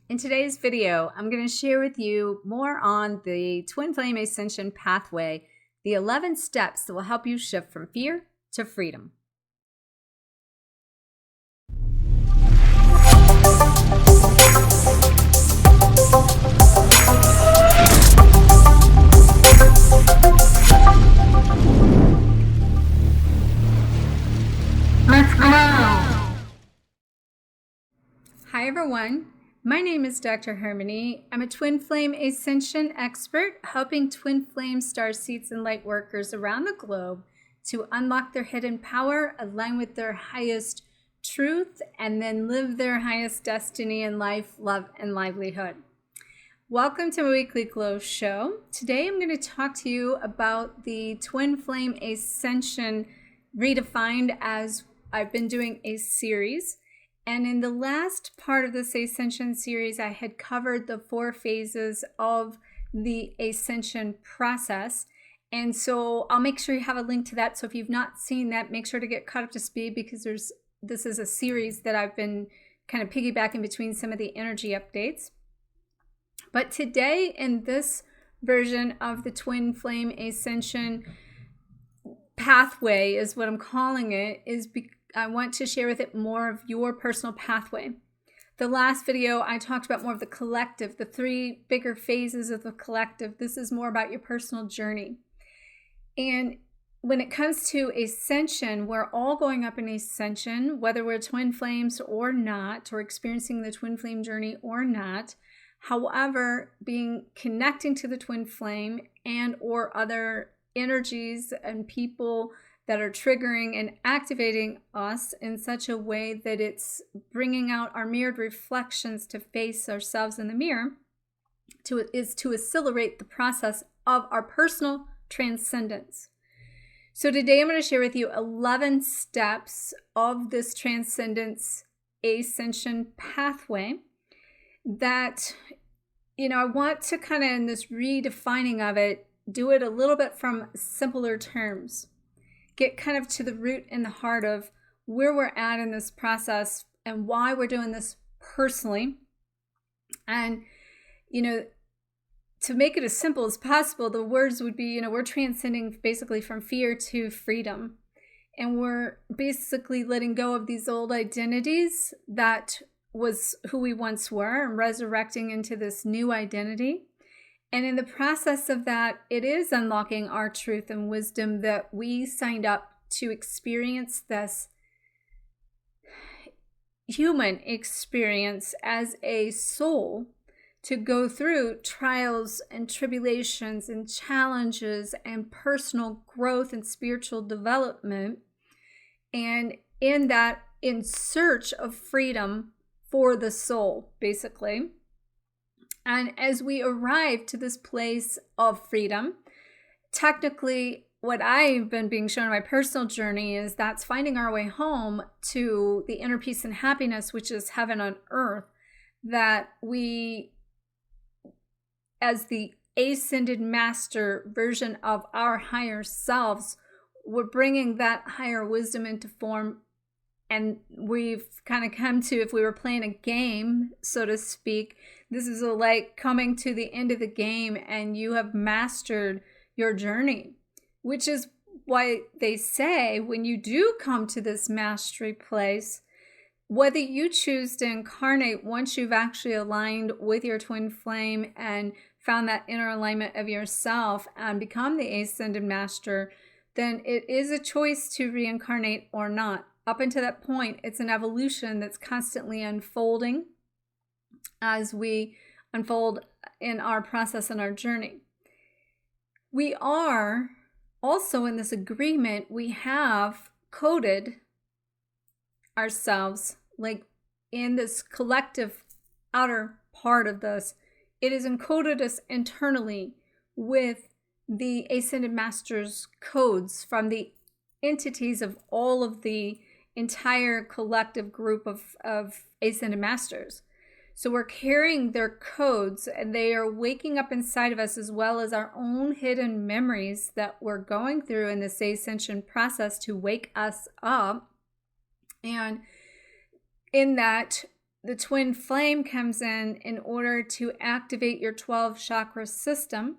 In today's video, I'm going to share with you more on the Twin Flame Ascension pathway, the 11 steps that will help you shift from fear to freedom. Let's go! Hi everyone. My name is Dr. Harmony. I'm a Twin Flame Ascension expert, helping Twin Flame star seeds and light workers around the globe to unlock their hidden power, align with their highest truth, and then live their highest destiny in life, love, and livelihood. Welcome to my weekly glow show. Today I'm going to talk to you about the Twin Flame Ascension redefined, as I've been doing a series. And in the last part of this Ascension series, I had covered the 4 phases of the Ascension process. And so I'll make sure you have a link to that. So if you've not seen that, make sure to get caught up to speed, because this is a series that I've been kind of piggybacking between some of the energy updates. But today, in this version of the Twin Flame Ascension pathway, is what I'm calling it, I want to share with it more of your personal pathway. The last video, I talked about more of the collective, the 3 bigger phases of the collective. This is more about your personal journey. And when it comes to ascension, we're all going up in ascension, whether we're twin flames or not, or experiencing the twin flame journey or not. However, connecting to the twin flame and or other energies and people that are triggering and activating us in such a way that it's bringing out our mirrored reflections to face ourselves in the mirror, is to accelerate the process of our personal transcendence. So today I'm going to share with you 11 steps of this transcendence ascension pathway that, I want to kind of, in this redefining of it, do it a little bit from simpler terms. Get kind of to the root and the heart of where we're at in this process and why we're doing this personally. And, to make it as simple as possible, the words would be, we're transcending basically from fear to freedom. And we're basically letting go of these old identities that was who we once were and resurrecting into this new identity. And in the process of that, it is unlocking our truth and wisdom that we signed up to experience this human experience as a soul, to go through trials and tribulations and challenges and personal growth and spiritual development. And in that, in search of freedom for the soul, basically. And as we arrive to this place of freedom, technically what I've been being shown in my personal journey is that's finding our way home to the inner peace and happiness, which is heaven on earth, that we, as the ascended master version of our higher selves, we're bringing that higher wisdom into form. And we've kind of come to, if we were playing a game, so to speak, this is like coming to the end of the game and you have mastered your journey, which is why they say when you do come to this mastery place, whether you choose to incarnate once you've actually aligned with your twin flame and found that inner alignment of yourself and become the ascended master, then it is a choice to reincarnate or not. Up until that point, it's an evolution that's constantly unfolding as we unfold in our process and our journey. We are also in this agreement, we have coded ourselves, like in this collective outer part of this, it has encoded us internally with the Ascended Masters codes from the entities of all of the entire collective group of Ascended Masters. So we're carrying their codes, and they are waking up inside of us, as well as our own hidden memories that we're going through in this ascension process to wake us up. And in that, the twin flame comes in order to activate your 12 chakra system.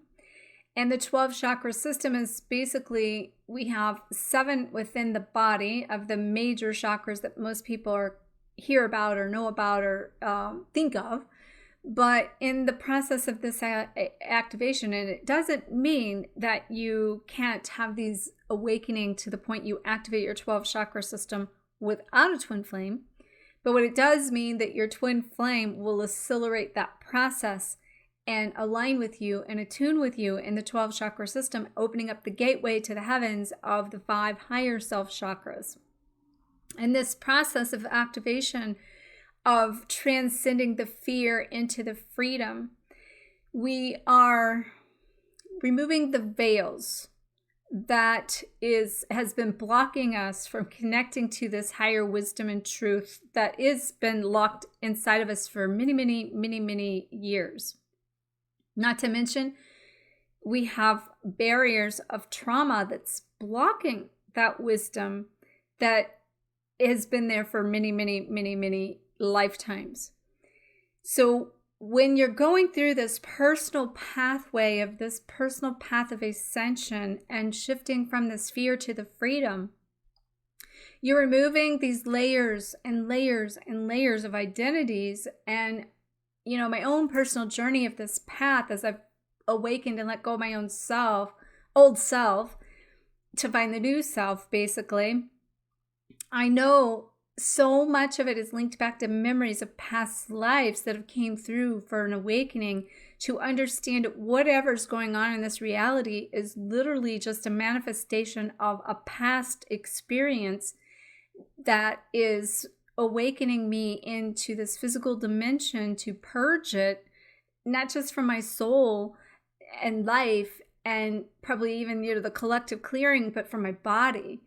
And the 12 chakra system is basically, we have 7 within the body of the major chakras that most people hear about or know about or think of. But in the process of this activation, and it doesn't mean that you can't have these awakening to the point you activate your 12 chakra system without a twin flame. But what it does mean that your twin flame will accelerate that process and align with you and attune with you in the 12 chakra system, opening up the gateway to the heavens of the 5 higher self chakras. And this process of activation, of transcending the fear into the freedom, we are removing the veils that has been blocking us from connecting to this higher wisdom and truth that has been locked inside of us for many years. Not to mention, we have barriers of trauma that's blocking that wisdom that has been there for many lifetimes. So when you're going through this personal pathway of this personal path of ascension and shifting from this fear to the freedom, you're removing these layers and layers and layers of identities. And, you know, my own personal journey of this path as I've awakened and let go of my own self, old self, to find the new self, basically, I know so much of it is linked back to memories of past lives that have came through for an awakening, to understand whatever's going on in this reality is literally just a manifestation of a past experience that is awakening me into this physical dimension to purge it, not just from my soul and life and probably even, you know, the collective clearing, but from my body,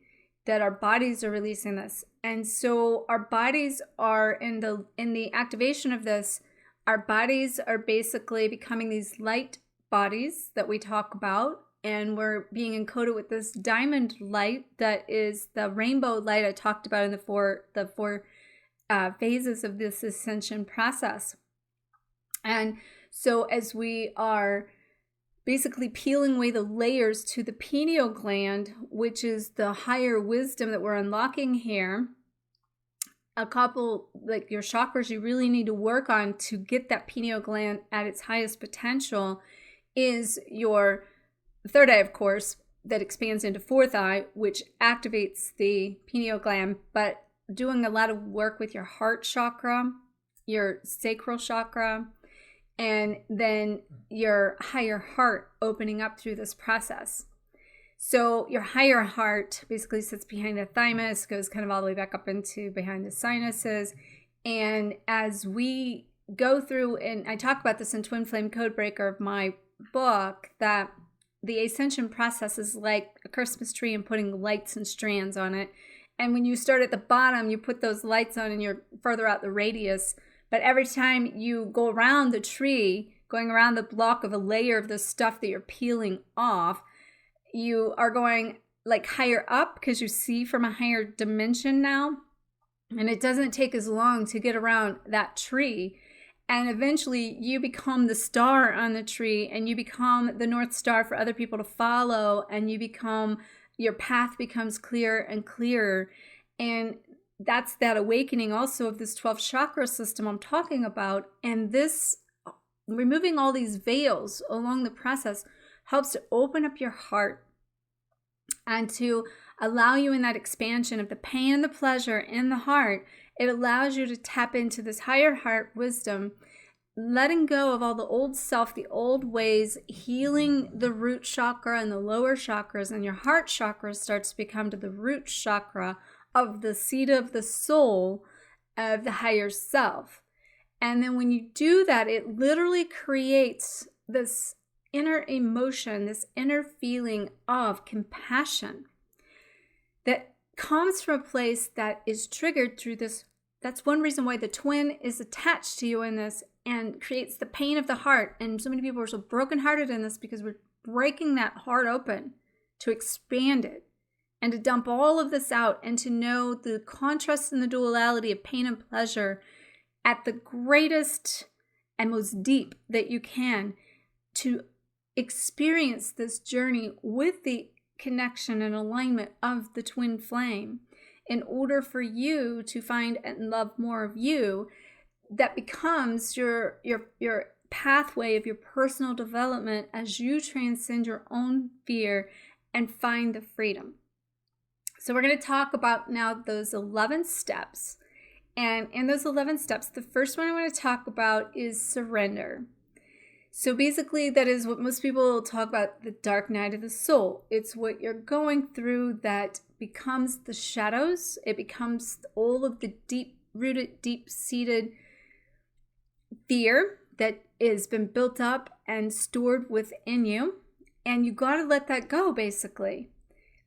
that our bodies are releasing this. And so our bodies are in the activation of this, our bodies are basically becoming these light bodies that we talk about, and we're being encoded with this diamond light that is the rainbow light I talked about in the four phases of this ascension process. And so as we are basically peeling away the layers to the pineal gland, which is the higher wisdom that we're unlocking here, a couple, like your chakras you really need to work on to get that pineal gland at its highest potential is your third eye, of course, that expands into fourth eye, which activates the pineal gland, but doing a lot of work with your heart chakra, your sacral chakra, and then your higher heart opening up through this process. So your higher heart basically sits behind the thymus, goes kind of all the way back up into behind the sinuses. And as we go through, and I talk about this in Twin Flame Codebreaker of my book, that the ascension process is like a Christmas tree and putting lights and strands on it. And when you start at the bottom, you put those lights on and you're further out the radius. But every time you go around the tree, going around the block of a layer of the stuff that you're peeling off, you are going like higher up because you see from a higher dimension now. And it doesn't take as long to get around that tree. And eventually you become the star on the tree, and you become the North Star for other people to follow. And your path becomes clearer and clearer. And that's that awakening also of this 12 chakra system I'm talking about. And this, removing all these veils along the process, helps to open up your heart and to allow you in that expansion of the pain and the pleasure in the heart. It allows you to tap into this higher heart wisdom, letting go of all the old self, the old ways, healing the root chakra and the lower chakras, and your heart chakra starts to become to the root chakra of the seat of the soul of the higher self. And then when you do that, it literally creates this inner emotion, this inner feeling of compassion that comes from a place that is triggered through this. That's one reason why the twin is attached to you in this and creates the pain of the heart. And so many people are so brokenhearted in this because we're breaking that heart open to expand it and to dump all of this out and to know the contrast and the duality of pain and pleasure at the greatest and most deep that you can to experience this journey with the connection and alignment of the twin flame, in order for you to find and love more of you. That becomes your pathway of your personal development as you transcend your own fear and find the freedom. So we're going to talk about now those 11 steps. And in those 11 steps, the first one I want to talk about is surrender. So basically, that is what most people talk about, the dark night of the soul. It's what you're going through that becomes the shadows. It becomes all of the deep-rooted, deep-seated fear that has been built up and stored within you. And you got to let that go, basically.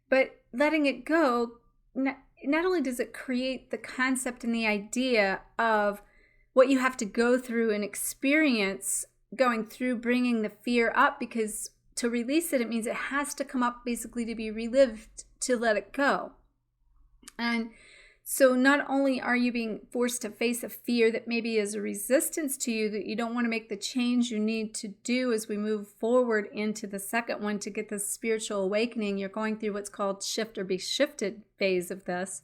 But letting it go, not only does it create the concept and the idea of what you have to go through and experience going through bringing the fear up, because to release it, it means it has to come up basically to be relived to let it go. And so not only are you being forced to face a fear that maybe is a resistance to you, that you don't want to make the change you need to do as we move forward into the second one to get this spiritual awakening, you're going through what's called shift or be shifted phase of this,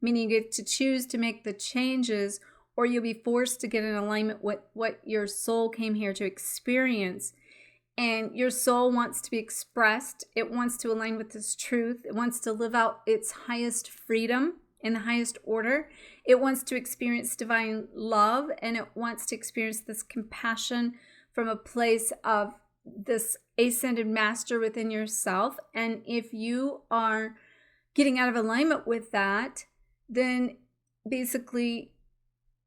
meaning you get to choose to make the changes, or you'll be forced to get in alignment with what your soul came here to experience. And your soul wants to be expressed. It wants to align with this truth. It wants to live out its highest freedom in the highest order. It wants to experience divine love, and it wants to experience this compassion from a place of this ascended master within yourself. And if you are getting out of alignment with that, then basically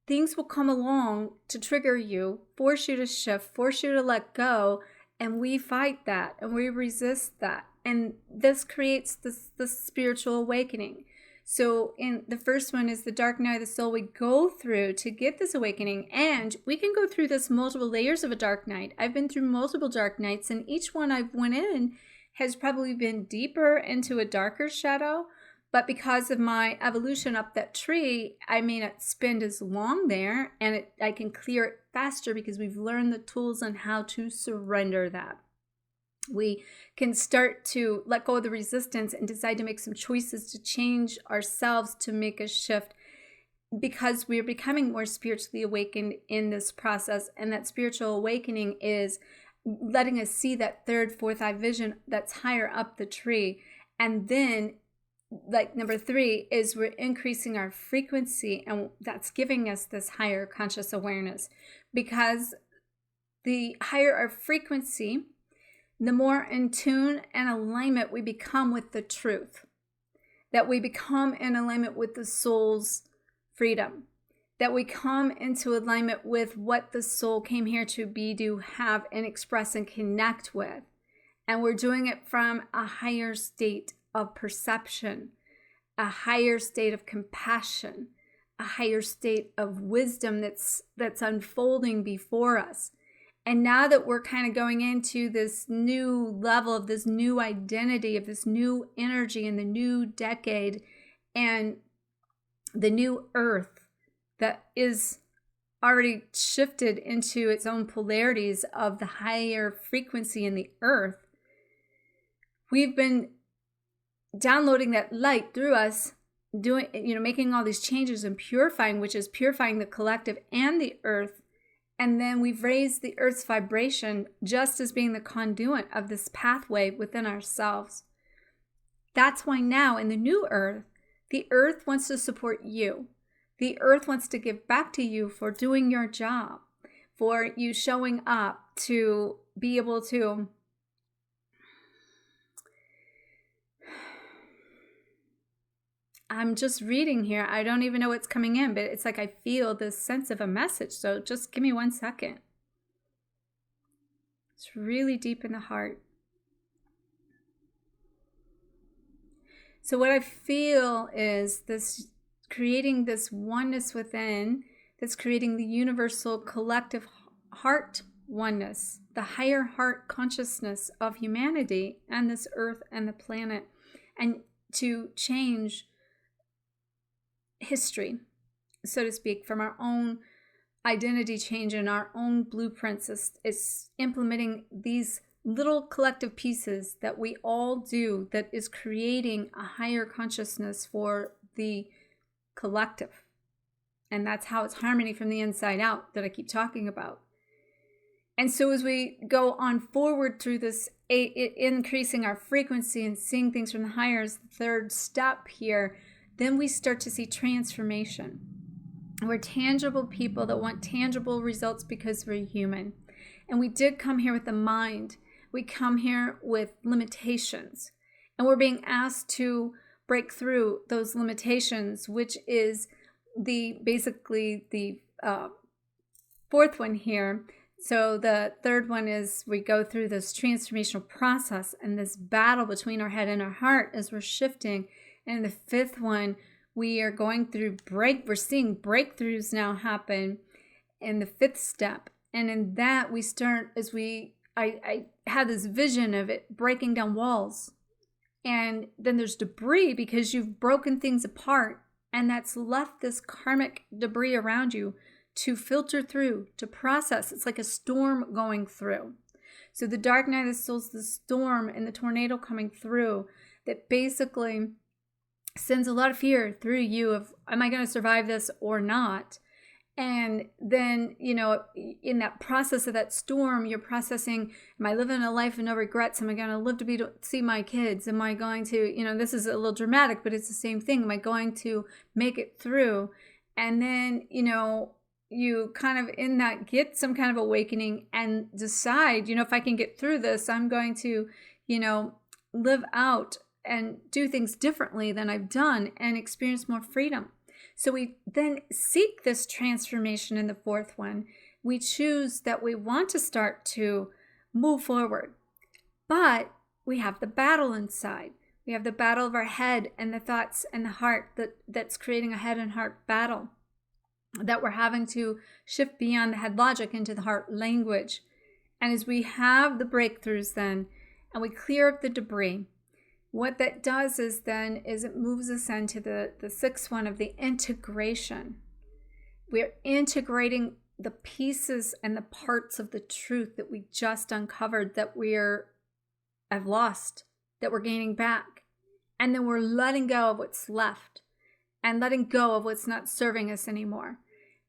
things will come along to trigger you, force you to shift, force you to let go, and we fight that and we resist that. And this creates this spiritual awakening. So in the first one is the dark night of the soul we go through to get this awakening. And we can go through this multiple layers of a dark night. I've been through multiple dark nights, and each one I've went in has probably been deeper into a darker shadow. But because of my evolution up that tree, I may not spend as long there, and I can clear it faster because we've learned the tools on how to surrender that. We can start to let go of the resistance and decide to make some choices to change ourselves, to make a shift, because we're becoming more spiritually awakened in this process. And that spiritual awakening is letting us see that third, fourth eye vision that's higher up the tree. And then, like number 3, is we're increasing our frequency, and that's giving us this higher conscious awareness. Because the higher our frequency, the more in tune and alignment we become with the truth, that we become in alignment with the soul's freedom, that we come into alignment with what the soul came here to be, to have and express and connect with. And we're doing it from a higher state of perception, a higher state of compassion, a higher state of wisdom that's unfolding before us. And now that we're kind of going into this new level of this new identity, of this new energy in the new decade, and the new earth that is already shifted into its own polarities of the higher frequency in the earth, we've been downloading that light through us, doing, making all these changes and purifying, which is purifying the collective and the earth. And then we've raised the earth's vibration just as being the conduit of this pathway within ourselves. That's why now in the new earth, the earth wants to support you. The earth wants to give back to you for doing your job, for you showing up to be able to I'm just reading here. I don't even know what's coming in, but it's like I feel this sense of a message. So just give me 1 second. It's really deep in the heart. So what I feel is this creating this oneness within, that's creating the universal collective heart oneness, the higher heart consciousness of humanity and this earth and the planet, and to change history, so to speak, from our own identity change in our own blueprints is implementing these little collective pieces that we all do that is creating a higher consciousness for the collective. And that's how it's harmony from the inside out that I keep talking about. And so as we go on forward through this, increasing our frequency and seeing things from the higher is the third step here, then we start to see transformation. We're tangible people that want tangible results because we're human. And we did come here with a mind. We come here with limitations. And we're being asked to break through those limitations, which is basically the fourth one here. So the third one is we go through this transformational process and this battle between our head and our heart as we're shifting. And the fifth one, we are going through we're seeing breakthroughs now happen in the fifth step. And in that we start as I had this vision of it breaking down walls. And then there's debris because you've broken things apart, and that's left this karmic debris around you to filter through, to process. It's like a storm going through. So the dark night of the soul is the storm and the tornado coming through that basically sends a lot of fear through you of, am I going to survive this or not? And then, in that process of that storm, you're processing, am I living a life of no regrets? Am I going to live to see my kids? Am I going to, this is a little dramatic, but it's the same thing. Am I going to make it through? And then, you kind of in that get some kind of awakening and decide, if I can get through this, I'm going to, live out and do things differently than I've done and experience more freedom. So we then seek this transformation in the fourth one. We choose that we want to start to move forward, but we have the battle inside. We have the battle of our head and the thoughts and the heart that's creating a head and heart battle that we're having to shift beyond the head logic into the heart language. And as we have the breakthroughs then, and we clear up the debris, what that does is it moves us into the sixth one of the integration. We're integrating the pieces and the parts of the truth that we just uncovered that I've lost, that we're gaining back. And then we're letting go of what's left and letting go of what's not serving us anymore.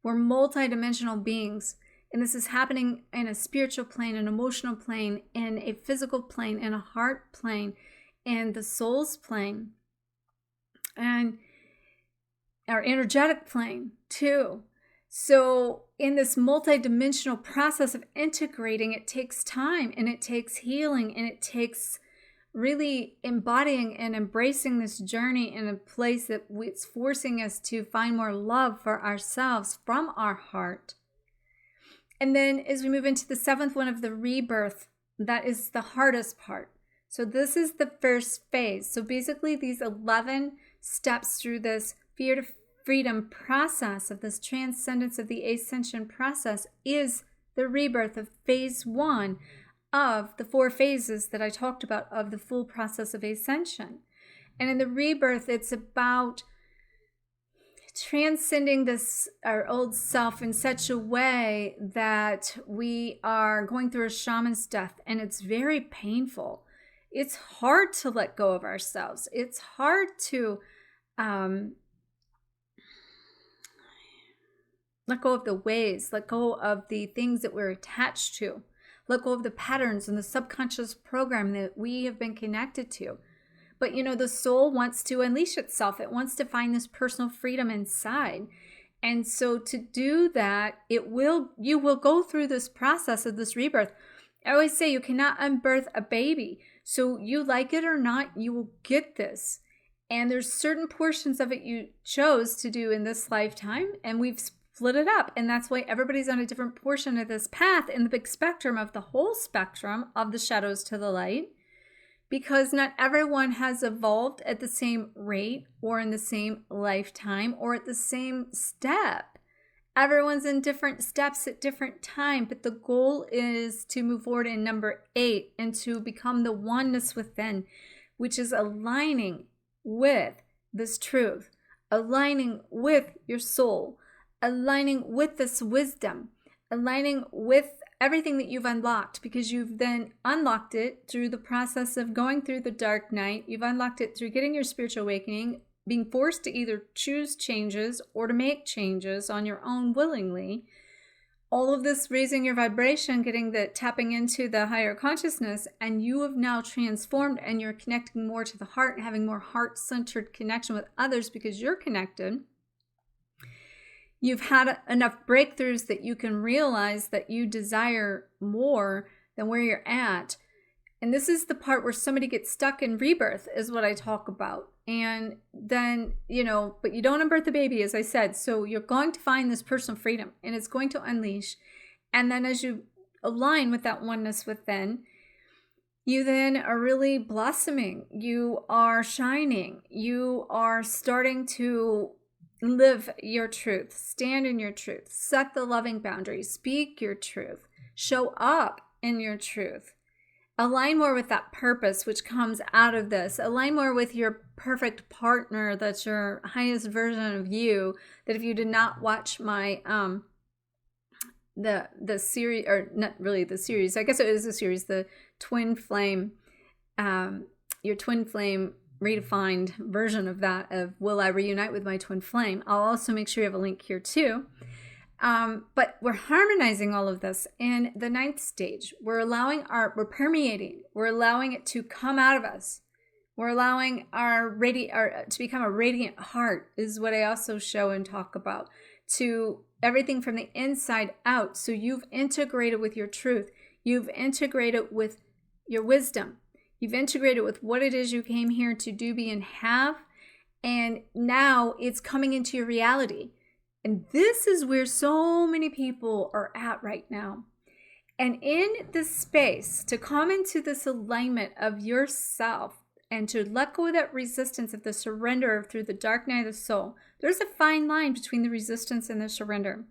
We're multidimensional beings. And this is happening in a spiritual plane, an emotional plane, in a physical plane, in a heart plane, and the soul's plane, and our energetic plane too. So in this multidimensional process of integrating, it takes time and it takes healing and it takes really embodying and embracing this journey in a place that it's forcing us to find more love for ourselves from our heart. And then as we move into the seventh one of the rebirth, that is the hardest part. So this is the first phase. So basically these 11 steps through this fear to freedom process of this transcendence of the ascension process is the rebirth of phase 1 of the 4 phases that I talked about of the full process of ascension. And in the rebirth, it's about transcending our old self in such a way that we are going through a shaman's death, and it's very painful. It's hard to let go of ourselves. It's hard to let go of the ways, let go of the things that we're attached to, let go of the patterns and the subconscious program that we have been connected to. But the soul wants to unleash itself. It wants to find this personal freedom inside. And so to do that, you will go through this process of this rebirth. I always say you cannot unbirth a baby. So you like it or not, you will get this. And there's certain portions of it you chose to do in this lifetime, and we've split it up. And that's why everybody's on a different portion of this path in the big spectrum of the whole spectrum of the shadows to the light, because not everyone has evolved at the same rate or in the same lifetime or at the same step. Everyone's in different steps at different time, but the goal is to move forward in number 8 and to become the oneness within, which is aligning with this truth, aligning with your soul, aligning with this wisdom, aligning with everything that you've unlocked, because you've then unlocked it through the process of going through the dark night. You've unlocked it through getting your spiritual awakening, being forced to either choose changes or to make changes on your own willingly. All of this raising your vibration, tapping into the higher consciousness, and you have now transformed, and you're connecting more to the heart and having more heart-centered connection with others because you're connected. You've had enough breakthroughs that you can realize that you desire more than where you're at. And this is the part where somebody gets stuck in rebirth, is what I talk about. And then, but you don't unbirth the baby, as I said. So you're going to find this personal freedom, and it's going to unleash. And then as you align with that oneness within, you then are really blossoming. You are shining. You are starting to live your truth, stand in your truth, set the loving boundaries, speak your truth, show up in your truth. Align more with that purpose which comes out of this. Align more with your perfect partner, that's your highest version of you. That if you did not watch my the series, or not really the series, I guess it is a series, the twin flame, your twin flame redefined version of that, of will I reunite with my twin flame. I'll also make sure you have a link here too. But we're harmonizing all of this in the 9th stage. We're permeating. We're allowing it to come out of us. We're allowing to become a radiant heart, is what I also show and talk about, to everything from the inside out. So you've integrated with your truth. You've integrated with your wisdom. You've integrated with what it is you came here to do, be, and have. And now it's coming into your reality. And this is where so many people are at right now. And in this space, to come into this alignment of yourself and to let go of that resistance of the surrender through the dark night of the soul, there's a fine line between the resistance and the surrender.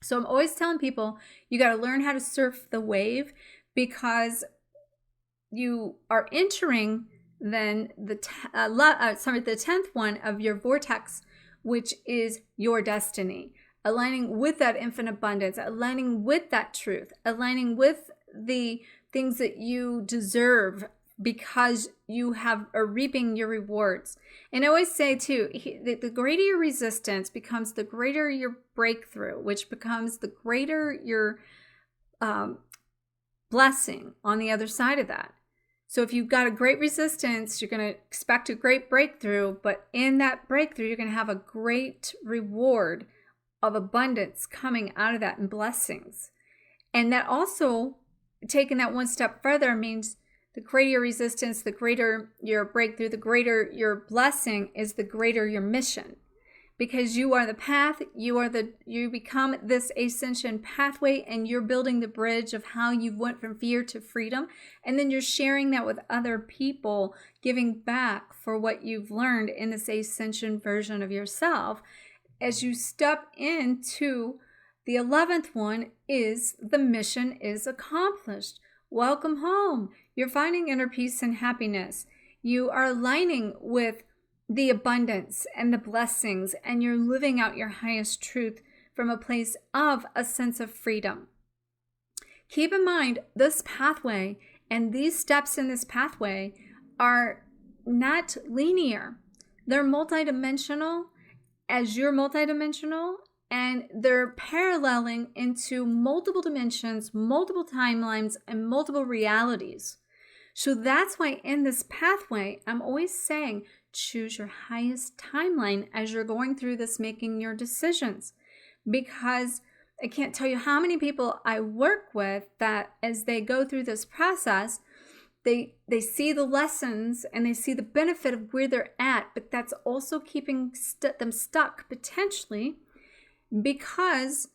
So I'm always telling people, you got to learn how to surf the wave, because you are entering then the 10th one of your vortex, which is your destiny. Aligning with that infinite abundance, aligning with that truth, aligning with the things that you deserve, because you are reaping your rewards. And I always say too, the greater your resistance becomes the greater your breakthrough, which becomes the greater your blessing on the other side of that. So if you've got a great resistance, you're going to expect a great breakthrough, but in that breakthrough, you're going to have a great reward of abundance coming out of that, and blessings. And that also, taking that one step further, means the greater your resistance, the greater your breakthrough, the greater your blessing is, the greater your mission. Because you are the path, you become this ascension pathway, and you're building the bridge of how you went from fear to freedom. And then you're sharing that with other people, giving back for what you've learned in this ascension version of yourself. As you step into the 11th one, is the mission is accomplished. Welcome home. You're finding inner peace and happiness. You are aligning with the abundance and the blessings, and you're living out your highest truth from a place of a sense of freedom. Keep in mind, this pathway and these steps in this pathway are not linear. They're multidimensional, as you're multidimensional, and they're paralleling into multiple dimensions, multiple timelines, and multiple realities. So that's why in this pathway, I'm always saying, choose your highest timeline as you're going through this, making your decisions. Because I can't tell you how many people I work with that as they go through this process, they see the lessons and they see the benefit of where they're at, but that's also keeping them stuck potentially, because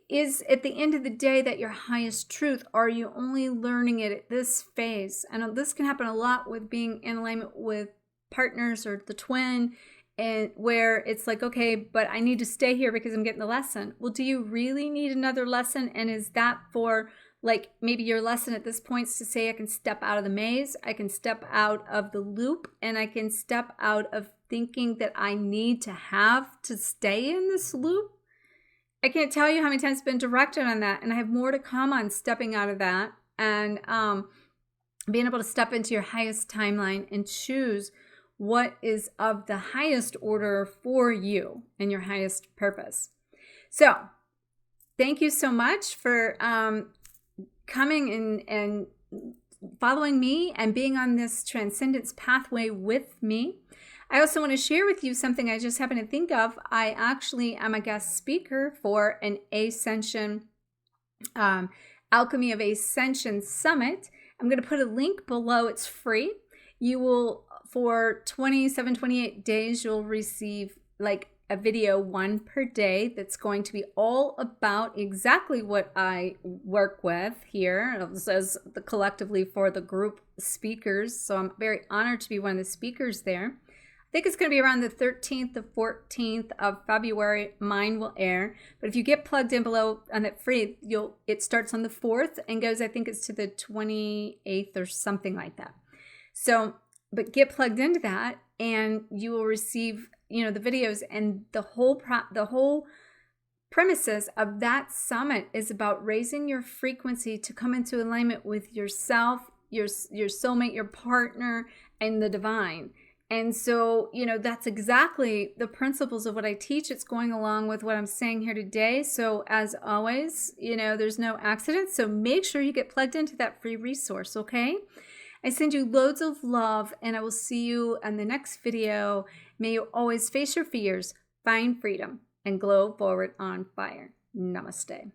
is at the end of the day that your highest truth? Are you only learning it at this phase? And this can happen a lot with being in alignment with partners or the twin, and where it's like, okay, but I need to stay here because I'm getting the lesson. Well, do you really need another lesson? And is that for, like, maybe your lesson at this point is to say, I can step out of the maze, I can step out of the loop, and I can step out of thinking that I need to have to stay in this loop? I can't tell you how many times it's been directed on that, and I have more to come on stepping out of that and being able to step into your highest timeline and choose what is of the highest order for you and your highest purpose. So thank you so much for coming and following me and being on this transcendence pathway with me. I also want to share with you something I just happened to think of. I actually am a guest speaker for an Ascension, Alchemy of Ascension Summit. I'm going to put a link below. It's free. You will, for 27, 28 days, you'll receive like a video, one per day, that's going to be all about exactly what I work with here. It says collectively for the group speakers. So I'm very honored to be one of the speakers there. I think it's going to be around the 13th to 14th of February. Mine will air. But if you get plugged in below on it free, it starts on the 4th and goes, I think it's to the 28th or something like that. So, but get plugged into that and you will receive, you know, the videos, and the whole premises of that summit is about raising your frequency to come into alignment with yourself, your soulmate, your partner, and the divine. And so, you know, that's exactly the principles of what I teach. It's going along with what I'm saying here today. So as always, you know, there's no accident. So make sure you get plugged into that free resource, okay? I send you loads of love, and I will see you in the next video. May you always face your fears, find freedom, and glow forward on fire. Namaste.